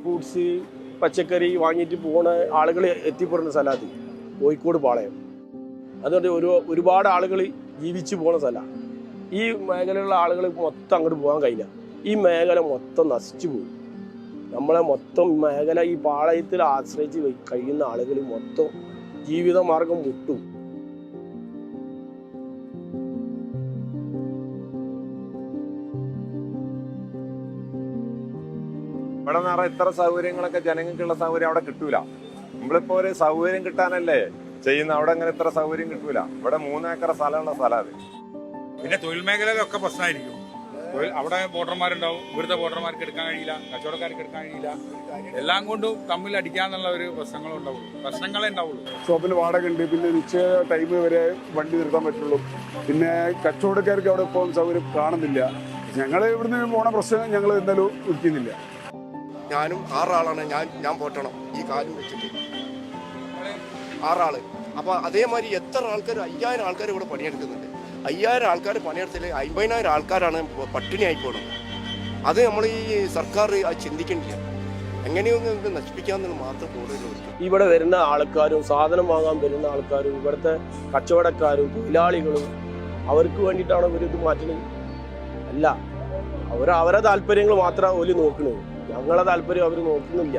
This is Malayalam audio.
ഫ്രൂട്ട്സ് പച്ചക്കറി വാങ്ങിയിട്ട് പോകുന്ന ആളുകൾ എത്തിപ്പെടുന്ന സ്ഥലത്ത് കോഴിക്കോട് പാളയം. അതുകൊണ്ട് ഒരുപാട് ആളുകൾ ജീവിച്ചു പോകുന്ന സ്ഥലമാണ്. ഈ മേഖലയിലുള്ള ആളുകൾ മൊത്തം അങ്ങോട്ട് പോകാൻ കഴിയില്ല. ഈ മേഖല മൊത്തം നശിച്ചു പോകും. നമ്മളെ മൊത്തം മേഖല ഈ പാളയത്തിൽ ആശ്രയിച്ച് കഴിയുന്ന ആളുകൾ മൊത്തം ജീവിതമാർഗം മുട്ടും. ഇവിടെ നിറ ഇത്ര സൗകര്യങ്ങളൊക്കെ ജനങ്ങൾക്കുള്ള സൗകര്യം അവിടെ കിട്ടൂല. നമ്മളിപ്പോ ഒരു സൗകര്യം കിട്ടാനല്ലേ ചെയ്യുന്ന, അവിടെ അങ്ങനെ ഇത്ര സൗകര്യം കിട്ടൂല. ഇവിടെ 3 ഏക്കർ സ്ഥലമുള്ള സ്ഥലമാണ്. പിന്നെ തൊഴിൽ മേഖലയിലൊക്കെ പ്രശ്നമായിരിക്കും. അവിടെ വോട്ടർമാരുണ്ടാവും, ഇവിടുത്തെ വോട്ടർമാർക്ക് എടുക്കാൻ കഴിയില്ല, കച്ചവടക്കാർക്ക് എടുക്കാൻ കഴിയില്ല. എല്ലാം കൊണ്ടും തമ്മിൽ അടിക്കാന്നുള്ള ഒരു പ്രശ്നങ്ങളേ ഉണ്ടാവുള്ളൂ. ഷോപ്പിൽ വാടക ഉണ്ട്, പിന്നെ നിശ്ചയ ടൈം വരെ വണ്ടി നിർത്താൻ പറ്റുള്ളൂ. പിന്നെ കച്ചവടക്കാർക്ക് അവിടെ ഇപ്പോൾ സൗകര്യം കാണുന്നില്ല. ഞങ്ങൾ ഇവിടുന്ന് പോണ പ്രശ്നം ഞങ്ങൾ എന്തായാലും ഉദിക്കുന്നില്ല. ഞാനും 6 ആളാണ്. ഞാൻ പോറ്റണം ഈ കാലം വെച്ചിട്ട് 6 ആള്. അപ്പോൾ അതേമാതിരി എത്ര ആൾക്കാർ, 5000 ആൾക്കാർ ഇവിടെ പണിയെടുക്കുന്നുണ്ട്. 5000 ആൾക്കാർ പണിയെടുത്തില്ല, 50,000 ആൾക്കാരാണ് പട്ടിണിയായി പോകുന്നത്. അത് നമ്മൾ ഈ സർക്കാർ അത് ചിന്തിക്കണില്ല. എങ്ങനെയൊന്നും നശിപ്പിക്കാമെന്ന് മാത്രം കൂടുതലുള്ളൂ. ഇവിടെ വരുന്ന ആൾക്കാരും സാധനം വാങ്ങാൻ വരുന്ന ആൾക്കാരും ഇവിടുത്തെ കച്ചവടക്കാരും തൊഴിലാളികളും അവർക്ക് വേണ്ടിയിട്ടാണ് ഇവരിത് മാറ്റുന്നത്. അല്ല, അവരെ താല്പര്യങ്ങൾ മാത്രമാണ് ഓല് നോക്കുന്നത്. ഞങ്ങളെ താല്പര്യം അവർ നോക്കുന്നില്ല.